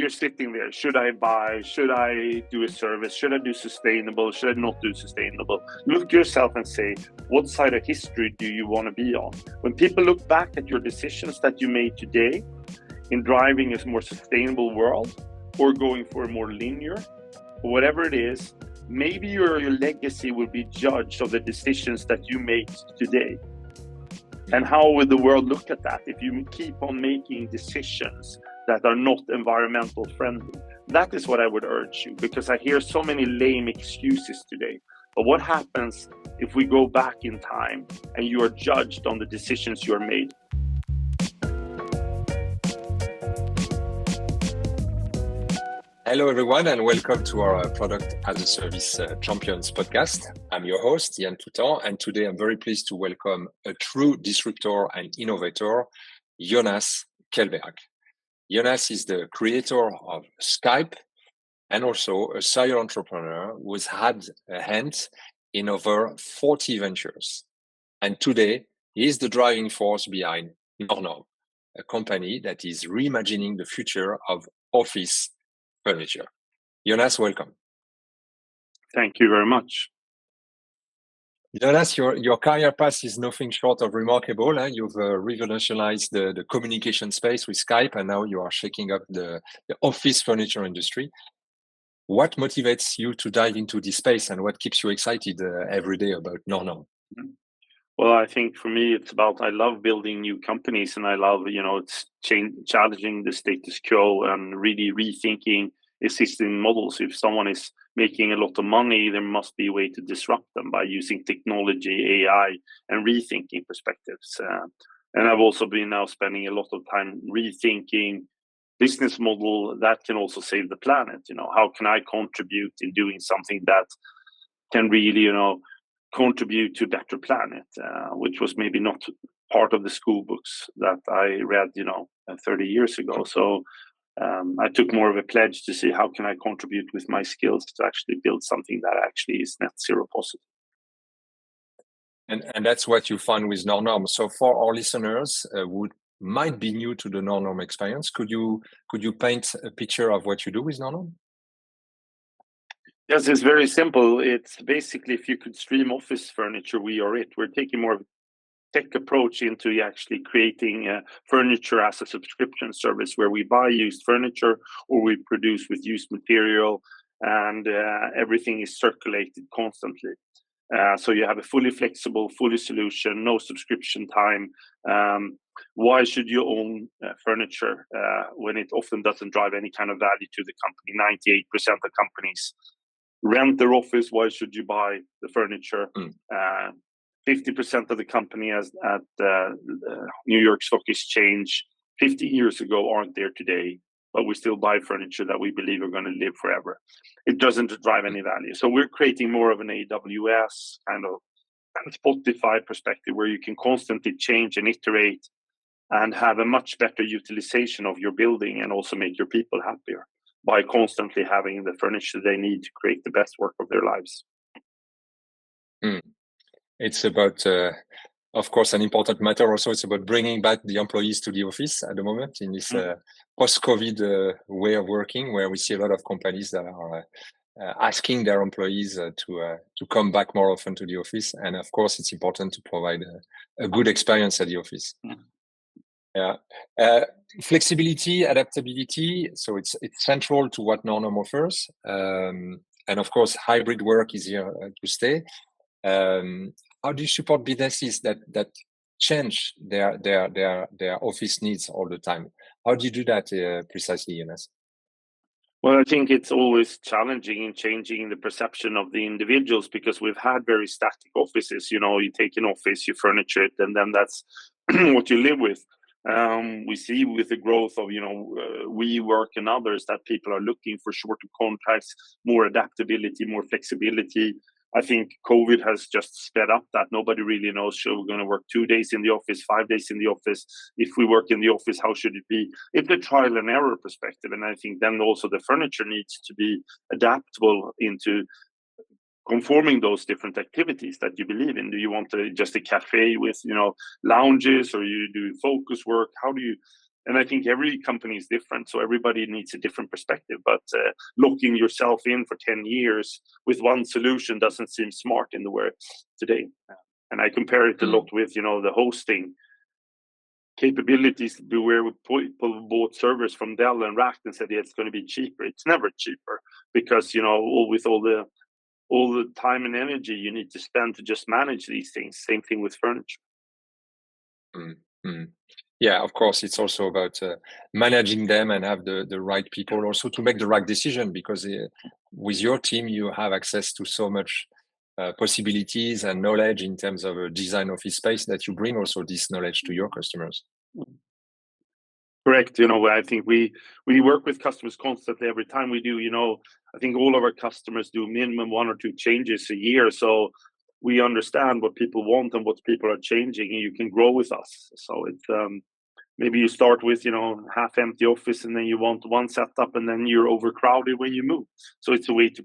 you're sitting there. Should I buy? Should I do a service? Should I do sustainable? Should I not do sustainable? Look yourself and say, what side of history do you want to be on? When people look back at your decisions that you made today in driving a more sustainable world or going for a more linear, or whatever it is, maybe your legacy will be judged of the decisions that you made today. And how will the world look at that if you keep on making decisions that are not environmental friendly? That is what I would urge you, because I hear so many lame excuses today. But what happens if we go back in time and you are judged on the decisions you are made? Hello, everyone, and welcome to our Product as a Service Champions podcast. I'm your host, Yann Toutant, and today I'm very pleased to welcome a true disruptor and innovator, Jonas Kjellberg. Jonas is the creator of Skype and also a serial entrepreneur who has had a hand in over 40 ventures. And today, he is the driving force behind NORNORM, a company that is reimagining the future of office furniture. Jonas, welcome. Thank you very much. Jonas, your career path is nothing short of remarkable. Eh? You've revolutionized the communication space with Skype, and now you are shaking up the office furniture industry. What motivates you to dive into this space, and what keeps you excited every day about NORNORM? Well, I think for me, it's about, I love building new companies, and I love, it's challenging the status quo and really rethinking existing models. If someone is making a lot of money, there must be a way to disrupt them by using technology, AI, and rethinking perspectives. And I've also been now spending a lot of time rethinking business model that can also save the planet. How can I contribute in doing something that can really, contribute to a better planet, which was maybe not part of the school books that I read, 30 years ago. So I took more of a pledge to see how can I contribute with my skills to actually build something that actually is net zero positive. And that's what you found with NORNORM. So for our listeners who might be new to the NORNORM experience, could you paint a picture of what you do with NORNORM? Yes, it's very simple. It's basically, if you could stream office furniture, we are it. We're taking more of a tech approach into actually creating furniture as a subscription service where we buy used furniture or we produce with used material, and everything is circulated constantly. So you have a fully flexible, fully solution, no subscription time. Why should you own furniture when it often doesn't drive any kind of value to the company? 98% of companies rent their office. Why should you buy the furniture? 50% of the company at New York Stock Exchange 50 years ago aren't there today, but we still buy furniture that we believe are going to live forever. It doesn't drive any value. So we're creating more of an AWS kind of Spotify perspective where you can constantly change and iterate and have a much better utilization of your building and also make your people happier by constantly having the furniture they need to create the best work of their lives. It's about, of course, an important matter. Also, it's about bringing back the employees to the office at the moment in this post-COVID way of working, where we see a lot of companies that are asking their employees to come back more often to the office. And of course, it's important to provide a good experience at the office. Yeah. Flexibility, adaptability. So it's central to what NORNORM offers. And of course, hybrid work is here to stay. How do you support businesses that change their office needs all the time? How do you do that precisely, Jonas? Well, I think it's always challenging in changing the perception of the individuals, because we've had very static offices. You take an office, you furniture it, and then that's what you live with. We see with the growth of, WeWork and others that people are looking for shorter contracts, more adaptability, more flexibility. I think COVID has just sped up that. Nobody really knows, sure, we're going to work 2 days in the office, 5 days in the office. If we work in the office, how should it be? It's a trial and error perspective. And I think then also the furniture needs to be adaptable into conforming those different activities that you believe in. Do you want just a cafe with, lounges, or you do focus work? How do you And I think every company is different, so everybody needs a different perspective. But locking yourself in for 10 years with one solution doesn't seem smart in the world today. And I compare it a lot with, the hosting capabilities where people bought servers from Dell and racked and said, yeah, it's going to be cheaper. It's never cheaper because, with all the time and energy you need to spend to just manage these things. Same thing with furniture. Yeah, of course, it's also about managing them and have the right people also to make the right decision, because with your team, you have access to so much possibilities and knowledge in terms of design office space that you bring also this knowledge to your customers. Correct. I think we work with customers constantly. Every time we do, I think all of our customers do minimum 1 or 2 changes a year. So we understand what people want and what people are changing, and you can grow with us. So it's maybe you start with half empty office, and then you want one setup, and then you're overcrowded when you move. So it's a way to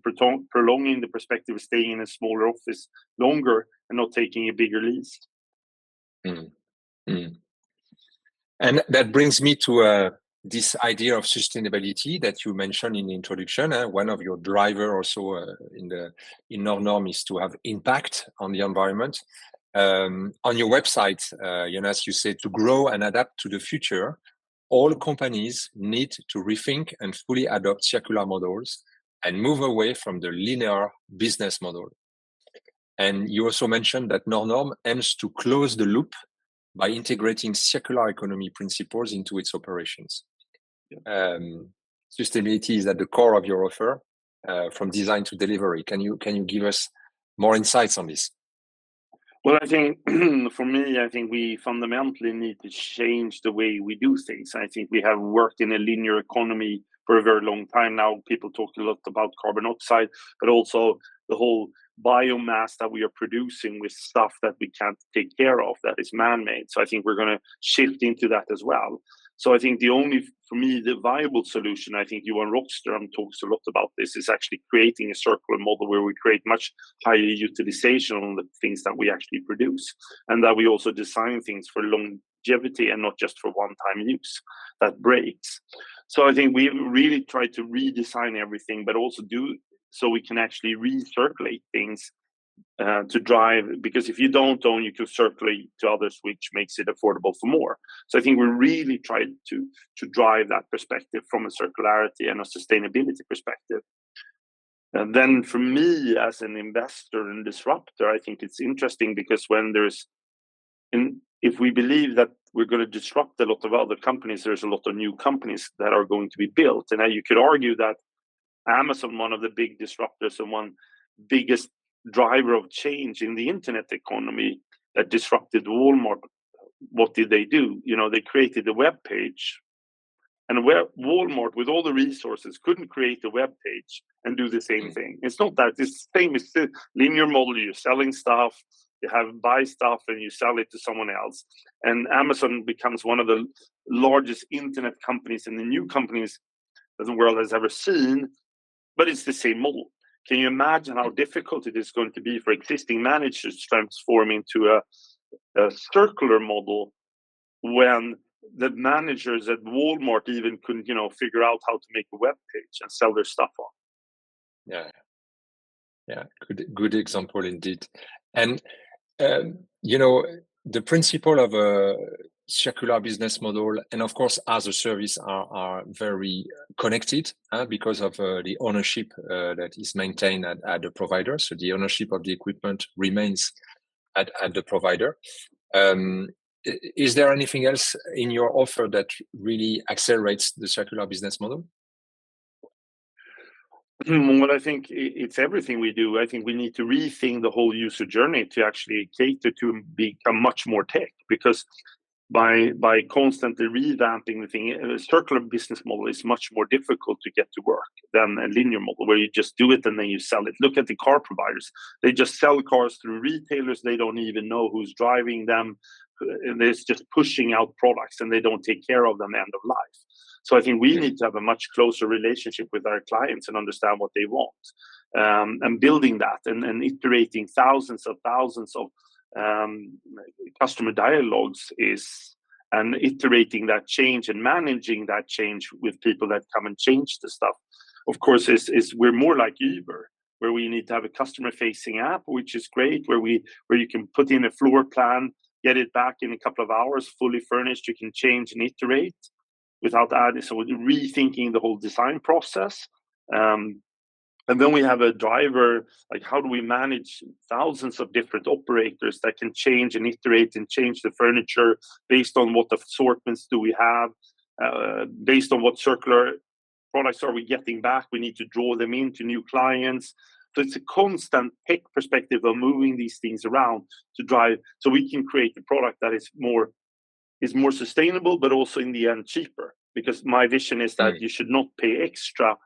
prolonging the perspective of staying in a smaller office longer and not taking a bigger lease. And that brings me to this idea of sustainability that you mentioned in the introduction. One of your driver also in NORNORM is to have impact on the environment. On your website, Jonas, you say to grow and adapt to the future, all companies need to rethink and fully adopt circular models and move away from the linear business model. And you also mentioned that NORNORM aims to close the loop by integrating circular economy principles into its operations. Sustainability is at the core of your offer, from design to delivery. Can you give us more insights on this? Well, I think for me, I think we fundamentally need to change the way we do things. I think we have worked in a linear economy for a very long time now. People talk a lot about carbon oxide, but also the whole biomass that we are producing with stuff that we can't take care of, that is man-made. So I think we're going to shift into that as well. So I think for me, the viable solution, I think Johan Rockström talks a lot about this, is actually creating a circular model where we create much higher utilization on the things that we actually produce, and that we also design things for longevity and not just for one-time use that breaks. So I think we really try to redesign everything, but also do so we can actually recirculate things to drive, because if you don't own, you can circulate to others, which makes it affordable for more. So I think we really try to drive that perspective from a circularity and a sustainability perspective. And then for me as an investor and disruptor, I think it's interesting because if we believe that we're going to disrupt a lot of other companies, there's a lot of new companies that are going to be built. And you could argue that Amazon, one of the big disruptors and one biggest driver of change in the internet economy that disrupted Walmart, what did they do? They created a web page, and Walmart, with all the resources, couldn't create a web page and do the same thing. It's not that. It's the same. It's the linear model. You're selling stuff, you buy stuff, and you sell it to someone else. And Amazon becomes one of the largest internet companies and the new companies that the world has ever seen. But it's the same model. Can you imagine how difficult it is going to be for existing managers to transform into a circular model when the managers at Walmart even couldn't, figure out how to make a web page and sell their stuff on? Yeah, good example indeed. And the principle of a circular business model and of course as a service are very connected because of the ownership that is maintained at the provider. So the ownership of the equipment remains at the provider. Is there anything else in your offer that really accelerates the circular business model? Well, I think it's everything we do. I think we need to rethink the whole user journey to actually cater to become much more tech, because by constantly revamping the thing, a circular business model is much more difficult to get to work than a linear model where you just do it and then you sell it. Look at the car providers. They just sell cars through retailers. They don't even know who's driving them. And they're just pushing out products and they don't take care of them end of life. So I think we need to have a much closer relationship with our clients and understand what they want, and building that and iterating thousands of customer dialogues is and iterating that change and managing that change with people that come and change the stuff. Of course, is we're more like Uber, where we need to have a customer-facing app, which is great, where you can put in a floor plan, get it back in a couple of hours, fully furnished. You can change and iterate without adding, so rethinking the whole design process. And then we have a driver, like how do we manage thousands of different operators that can change and iterate and change the furniture based on what assortments do we have, based on what circular products are we getting back. We need to draw them into new clients. So it's a constant tech perspective of moving these things around to drive, so we can create a product that is more sustainable, but also in the end cheaper. Because my vision is that you should not pay extra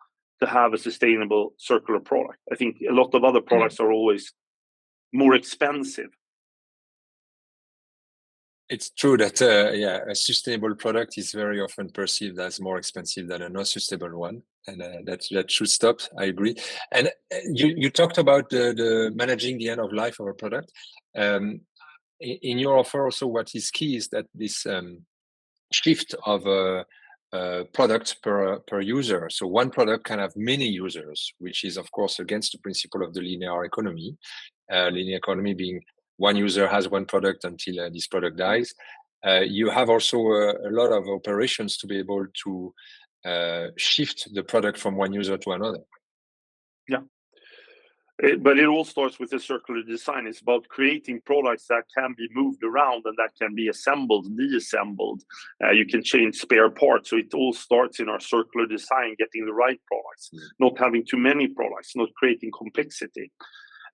to have a sustainable circular product. I think a lot of other products are always more expensive. It's true that a sustainable product is very often perceived as more expensive than a non-sustainable one, and that should stop. I agree. And you talked about the managing the end of life of a product. In your offer, also, what is key is that this shift of a product per user. So one product can have many users, which is of course against the principle of the linear economy. Linear economy being one user has one product until this product dies. You have also a lot of operations to be able to shift the product from one user to another. Yeah. But it all starts with the circular design. It's about creating products that can be moved around and that can be assembled, deassembled. You can change spare parts. So it all starts in our circular design, getting the right products, not having too many products, not creating complexity.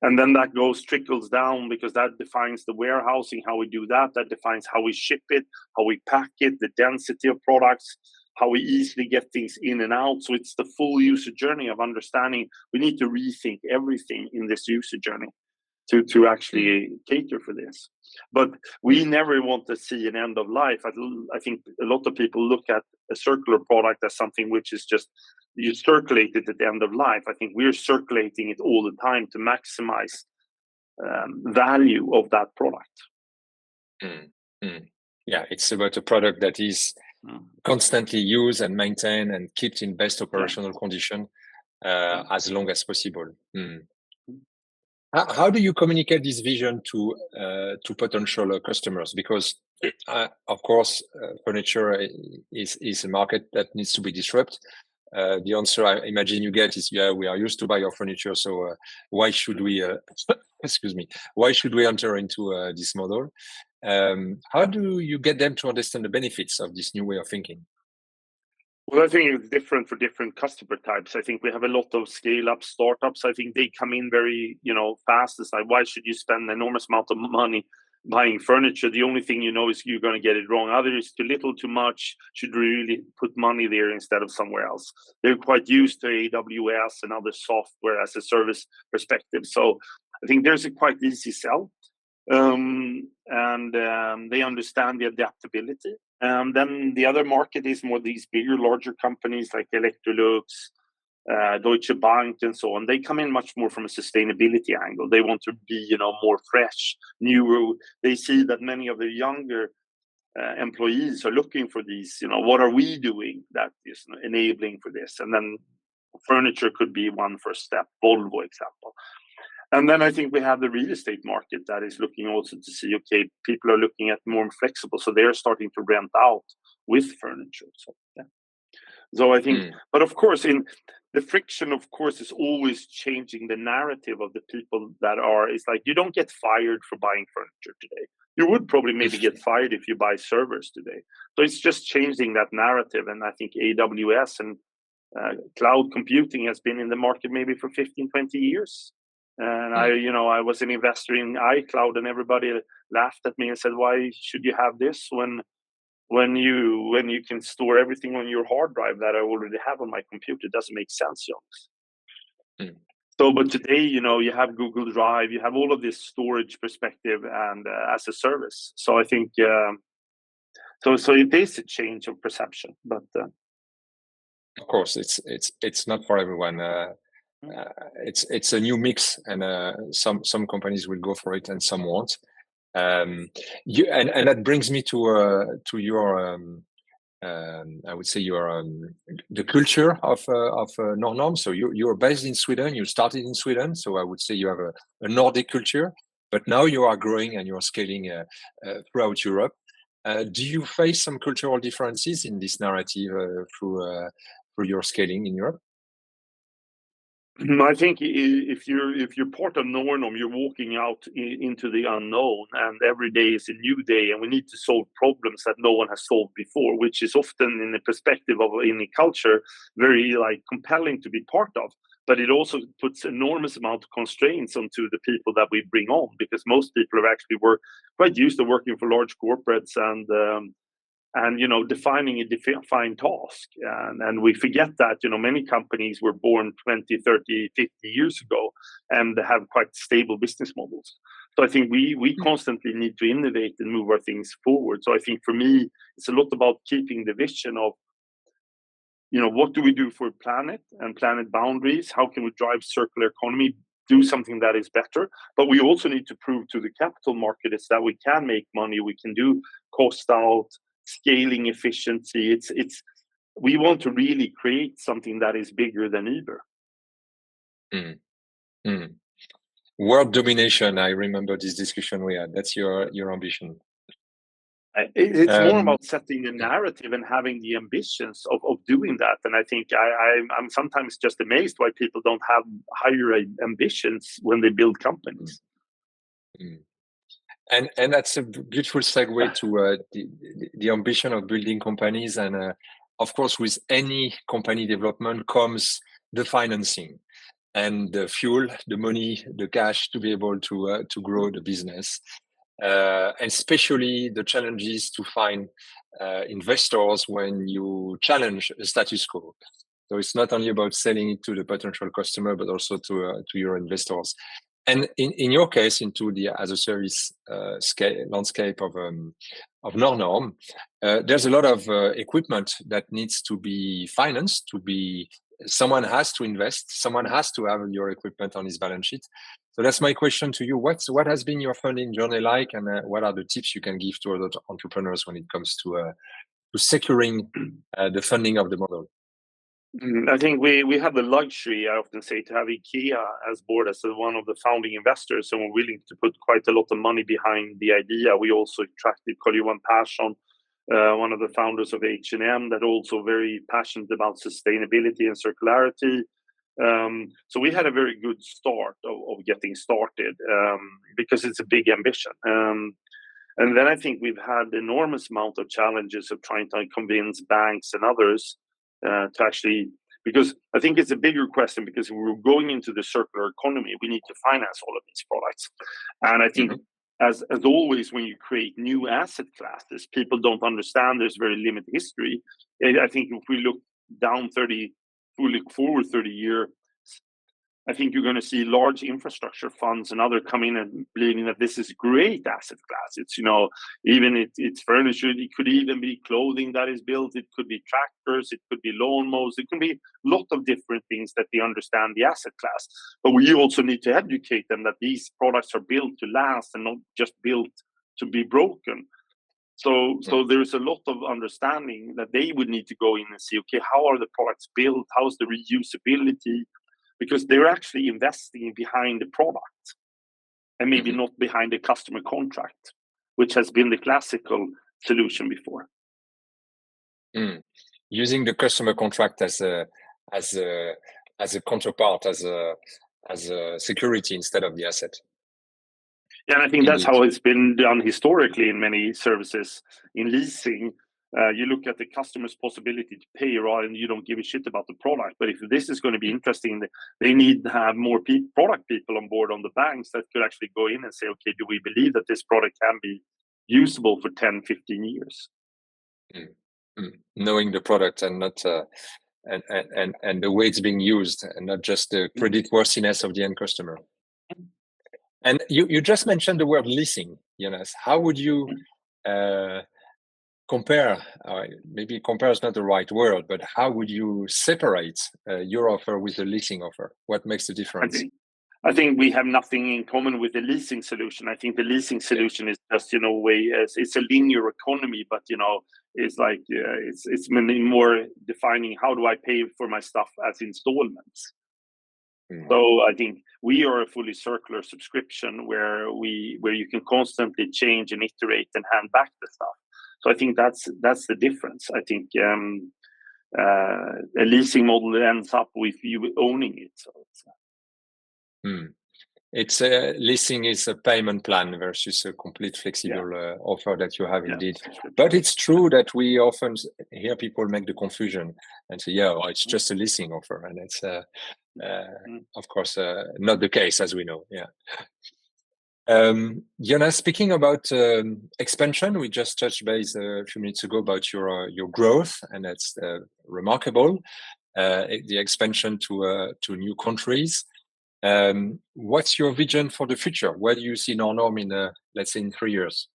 And then that trickles down, because that defines the warehousing, how we do that. That defines how we ship it, how we pack it, the density of products, how we easily get things in and out. So it's the full user journey of understanding. We need to rethink everything in this user journey to actually cater for this. But we never want to see an end of life. I think a lot of people look at a circular product as something which is just, you circulate it at the end of life. I think we're circulating it all the time to maximize value of that product. Yeah, it's about a product that is constantly used and maintained and kept in best operational condition as long as possible. How do you communicate this vision to potential customers? Because of course, furniture is a market that needs to be disrupted. The answer I imagine you get is, yeah, we are used to buy your furniture, so why should we excuse me, why should we enter into this model? How do you get them to understand the benefits of this new way of thinking? Well, I think it's different for different customer types. I think we have a lot of scale-up startups. I think they come in very, fast. It's like, why should you spend an enormous amount of money buying furniture? The only thing you know is you're going to get it wrong. Either it's too little, too much. Should really put money there instead of somewhere else. They're quite used to AWS and other software as a service perspective. So I think there's a quite easy sell. And they understand the adaptability. Then the other market is more these bigger, larger companies like Electrolux, Deutsche Bank, and so on. They come in much more from a sustainability angle. They want to be, more fresh, newer. They see that many of the younger employees are looking for these. What are we doing that is enabling for this? And then furniture could be one first step. Volvo example. And then I think we have the real estate market that is looking also to see, okay, people are looking at more flexible. So they're starting to rent out with furniture. So, yeah. So I think, but of course, in the friction, of course, is always changing the narrative of the people that are, it's like, you don't get fired for buying furniture today. You would probably maybe get fired if you buy servers today. So it's just changing that narrative. And I think AWS and cloud computing has been in the market maybe for 15, 20 years. And I was an investor in iCloud, and everybody laughed at me and said, "Why should you have this when you can store everything on your hard drive that I already have on my computer? It doesn't make sense, Jonas." So, but today, you have Google Drive, you have all of this storage perspective and as a service. So I think so it is a change of perception, but of course, it's not for everyone. It's a new mix, and some companies will go for it and some won't. And that brings me to your I would say your the culture of NORNORM. So you're based in Sweden. You started in Sweden, so I would say you have a Nordic culture. But now you are growing and you're scaling throughout Europe. Do you face some cultural differences in this narrative through your scaling in Europe? I think if you're part of NORNORM, you're walking out into the unknown, and every day is a new day, and we need to solve problems that no one has solved before, which is often, in the perspective of any culture, very like compelling to be part of. But it also puts enormous amount of constraints onto the people that we bring on, because most people have actually quite used to working for large corporates and defining a defined task, and we forget that many companies were born 20, 30, 50 years ago and have quite stable business models. So I think we constantly need to innovate and move our things forward. So I think for me it's a lot about keeping the vision of what do we do for planet and planet boundaries, how can we drive circular economy, do something that is better. But we also need to prove to the capital market is that we can make money, we can do cost out, scaling efficiency. It's we want to really create something that is bigger than Uber. World domination. I remember this discussion we had. That's your ambition. It's more about setting a narrative and having the ambitions of doing that. And I think I'm sometimes just amazed why people don't have higher ambitions when they build companies. And that's a beautiful segue to the ambition of building companies. And of course, with any company development comes the financing and the fuel, the money, the cash to be able to grow the business. And especially the challenges to find investors when you challenge a status quo. So it's not only about selling it to the potential customer, but also to your investors. And in your case, into the as a service landscape of NORNORM, there's a lot of equipment that needs to be financed. Someone has to invest. Someone has to have your equipment on his balance sheet. So that's my question to you. What has been your funding journey like, and what are the tips you can give to other entrepreneurs when it comes to securing the funding of the model? I think we have the luxury, I often say, to have IKEA as board as one of the founding investors, and we're willing to put quite a lot of money behind the idea. We also attracted Carl-Johan Persson, one of the founders of H&M, that also very passionate about sustainability and circularity. So we had a very good start of getting started because it's a big ambition. And then I think we've had enormous amount of challenges of trying to convince banks and others to actually, because I think it's a bigger question, because we're going into the circular economy, we need to finance all of these products. And I think as always, when you create new asset classes, people don't understand there's very limited history. I think if we look forward 30 years, I think you're going to see large infrastructure funds and other come in and believing that this is great asset class. It's, even it's furniture. It could even be clothing that is built. It could be tractors. It could be lawnmowers. It can be a lot of different things that they understand the asset class. But we also need to educate them that these products are built to last and not just built to be broken. So there's a lot of understanding that they would need to go in and see, okay, how are the products built? How's the reusability? Because they're actually investing behind the product and maybe not behind the customer contract, which has been the classical solution before. Using the customer contract as a counterpart, as a security instead of the asset. Yeah, and I think that's how it's been done historically in many services. In leasing, you look at the customer's possibility to pay, right, and you don't give a shit about the product. But if this is going to be interesting, they need to have more product people on board on the banks that could actually go in and say, okay, do we believe that this product can be usable for 10, 15 years? Knowing the product and not and the way it's being used, and not just the creditworthiness of the end customer. And you just mentioned the word leasing, Jonas. How would you compare, maybe compare is not the right word, but how would you separate your offer with the leasing offer? What makes the difference? I think we have nothing in common with the leasing solution. I think the leasing solution is just, it's a linear economy, but it's like it's more defining how do I pay for my stuff as installments. So I think we are a fully circular subscription where you can constantly change and iterate and hand back the stuff. So I think that's the difference. I think a leasing model ends up with you owning it. So it's leasing is a payment plan versus a complete flexible offer that you have indeed. But it's true that we often hear people make the confusion and say, it's just a leasing offer, and it's of course not the case, as we know. Jonas, speaking about expansion, we just touched base a few minutes ago about your growth, and that's remarkable. The expansion to new countries. What's your vision for the future? Where do you see NORNORM in, let's say, in 3 years?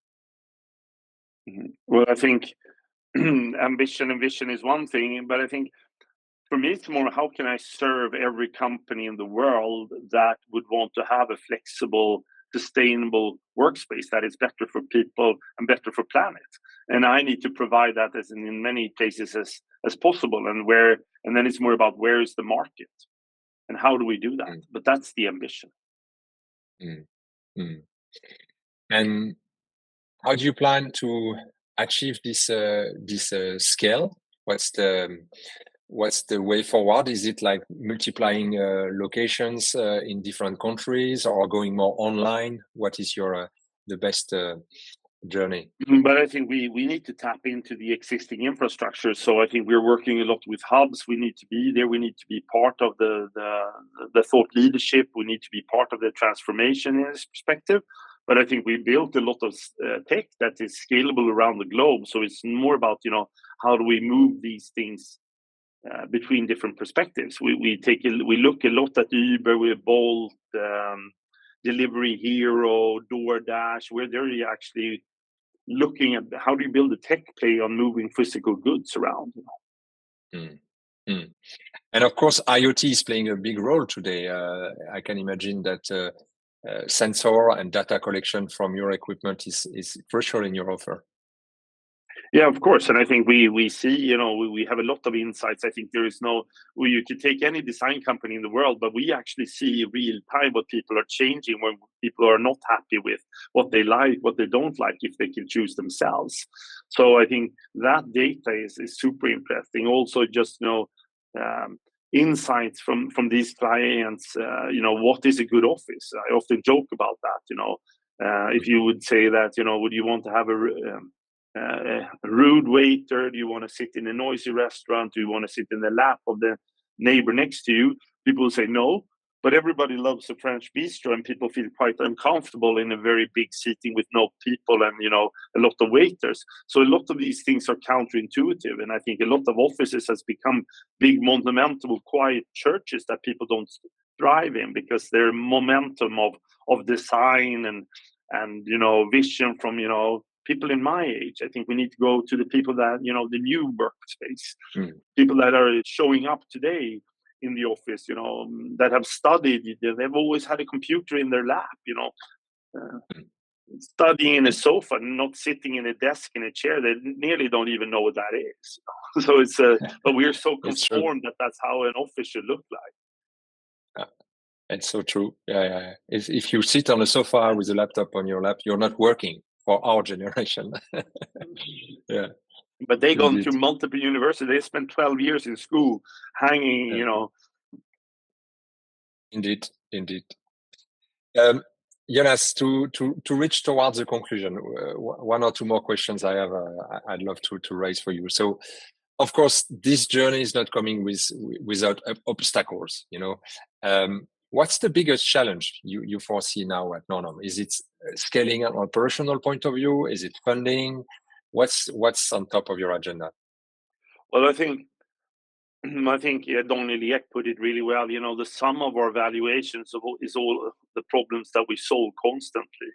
Well, I think ambition and vision is one thing, but I think for me, it's more how can I serve every company in the world that would want to have a flexible, sustainable workspace that is better for people and better for planet. And I need to provide that as in many cases as possible. And then it's more about where is the market and how do we do that? But that's the ambition. And how do you plan to achieve this scale? What's the way forward? Is it like multiplying locations in different countries, or going more online? What is your the best journey? But I think we need to tap into the existing infrastructure. So I think we're working a lot with hubs. We need to be there. We need to be part of the thought leadership. We need to be part of the transformation in this perspective. But I think we built a lot of tech that is scalable around the globe. So it's more about how do we move these things between different perspectives. We look a lot at Uber, we Bolt, Delivery Hero, DoorDash, where they're actually looking at how do you build a tech play on moving physical goods around. And of course, IoT is playing a big role today. I can imagine that sensor and data collection from your equipment is crucial in your offer. Yeah, of course. And I think we see, we have a lot of insights. I think there is you could take any design company in the world, but we actually see real time what people are changing when people are not happy with what they like, what they don't like, if they can choose themselves. So I think that data is super interesting. Also, just, insights from these clients, what is a good office? I often joke about that, if you would say that, would you want to have a rude waiter? Do you want to sit in a noisy restaurant? Do you want to sit in the lap of the neighbor next to you? People will say no, but everybody loves a French bistro, and people feel quite uncomfortable in a very big seating with no people and a lot of waiters. So a lot of these things are counterintuitive, and I think a lot of offices has become big monumental quiet churches that people don't thrive in because their momentum of design and vision from people in my age. I think we need to go to the people that, the new workspace, people that are showing up today in the office, that have studied, they've always had a computer in their lap, studying in a sofa, not sitting in a desk in a chair. They nearly don't even know what that is. So it's, but we're so conformed that that's how an office should look like. It's so true. Yeah. If you sit on a sofa with a laptop on your lap, you're not working for our generation. Yeah. But they gone through multiple universities. They spent 12 years in school hanging, Indeed. Jonas, to reach towards the conclusion, one or two more questions I have, I'd love to raise for you. So, of course, this journey is not coming without obstacles. What's the biggest challenge you foresee now at NORNORM? Is it scaling on an operational point of view? Is it funding? What's on top of your agenda? Well, I think Daniel Ek put it really well. The sum of our valuations is all the problems that we solve constantly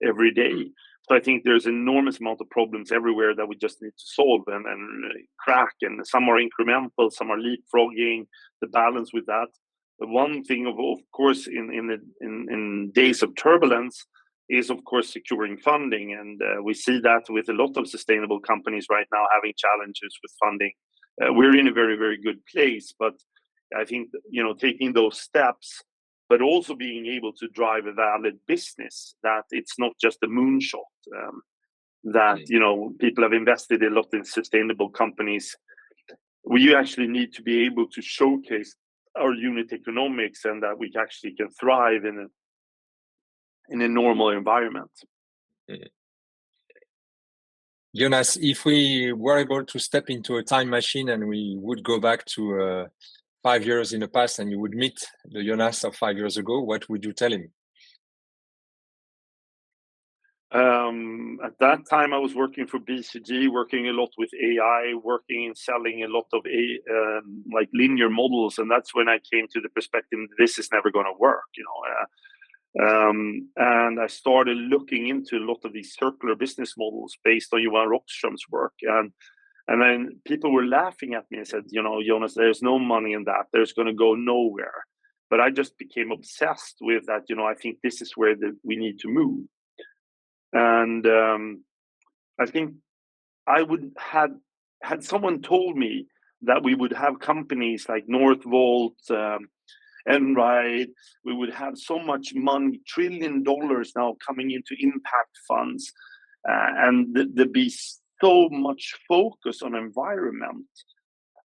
every day. So I think there's an enormous amount of problems everywhere that we just need to solve and crack. And some are incremental, some are leapfrogging, the balance with that. one thing of course in days of turbulence is of course securing funding, and we see that with a lot of sustainable companies right now having challenges with funding. We're in a very, very good place, but I think taking those steps, but also being able to drive a valid business, that it's not just a moonshot. That people have invested a lot in sustainable companies. We actually need to be able to showcase our unit economics, and that we actually can thrive in a normal environment. Jonas, if we were able to step into a time machine and we would go back to 5 years in the past, and you would meet the Jonas of 5 years ago, what would you tell him? At that time, I was working for BCG, working a lot with AI, working and selling a lot of like linear models, and that's when I came to the perspective this is never going to work, and I started looking into a lot of these circular business models based on Johan Rockström's work, and then people were laughing at me and said, Jonas, there's no money in that, there's going to go nowhere. But I just became obsessed with that. I think this is where we need to move. And I think I would had someone told me that we would have companies like Northvolt, Enride, we would have so much money, $1 trillion now coming into impact funds, and there'd be so much focus on environment.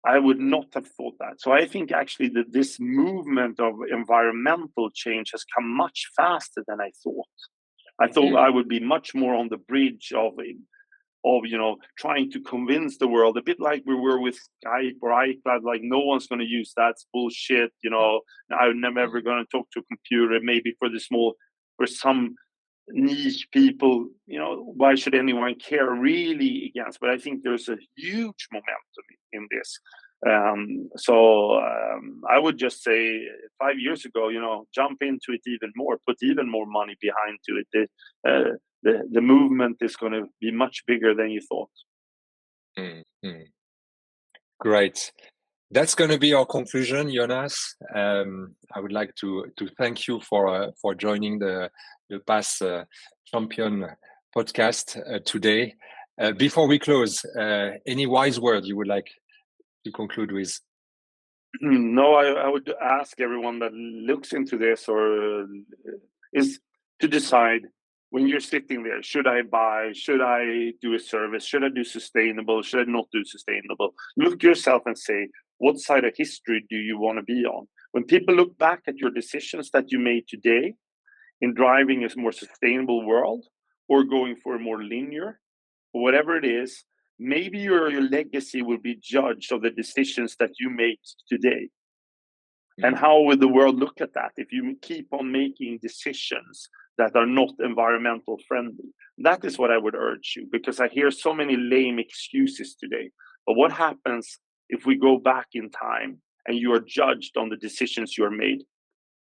I would not have thought that. So I think actually that this movement of environmental change has come much faster than I thought. I thought I would be much more on the bridge of trying to convince the world, a bit like we were with Skype or iCloud, like no one's going to use that, it's bullshit, I'm never ever going to talk to a computer, maybe for some niche people, why should anyone care really against? But I think there's a huge momentum in this. So I would just say 5 years ago, jump into it even more, put even more money behind to it. The movement is going to be much bigger than you thought. Mm-hmm. Great. That's going to be our conclusion, Jonas. I would like to thank you for joining the Past Champion podcast today. Before we close, any wise word you would like to conclude with? No, I would ask everyone that looks into this or is to decide when you're sitting there, should I buy, should I do a service, should I do sustainable, should I not do sustainable? Look yourself and say, what side of history do you want to be on? When people look back at your decisions that you made today in driving a more sustainable world or going for a more linear, or whatever it is, maybe your legacy will be judged of the decisions that you made today. And how will the world look at that if you keep on making decisions that are not environmental friendly? That is what I would urge you, because I hear so many lame excuses today. But what happens if we go back in time and you are judged on the decisions you are made?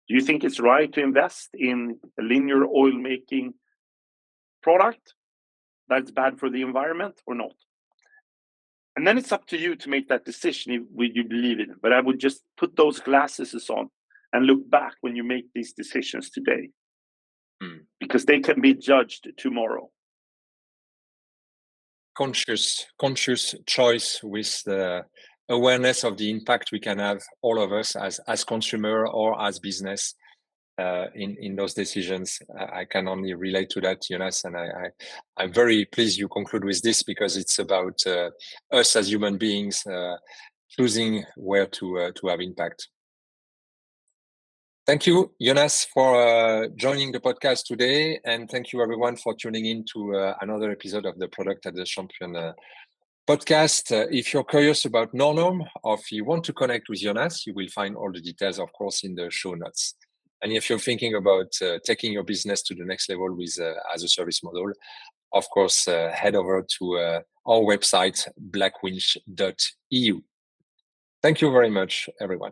Do you think it's right to invest in a linear oil making product that's bad for the environment or not? And then it's up to you to make that decision if you believe in it. But I would just put those glasses on and look back when you make these decisions today, because they can be judged tomorrow. Conscious choice with the awareness of the impact we can have, all of us as consumer or as business, in those decisions. I can only relate to that, Jonas, and I'm very pleased you conclude with this, because it's about us as human beings choosing where to have impact. Thank you, Jonas, for joining the podcast today, and thank you everyone for tuning in to another episode of the Product as a Champion podcast. If you're curious about NORNORM, or if you want to connect with Jonas, you will find all the details, of course, in the show notes. And if you're thinking about taking your business to the next level with as a service model, of course, head over to our website, blackwinch.eu. Thank you very much, everyone.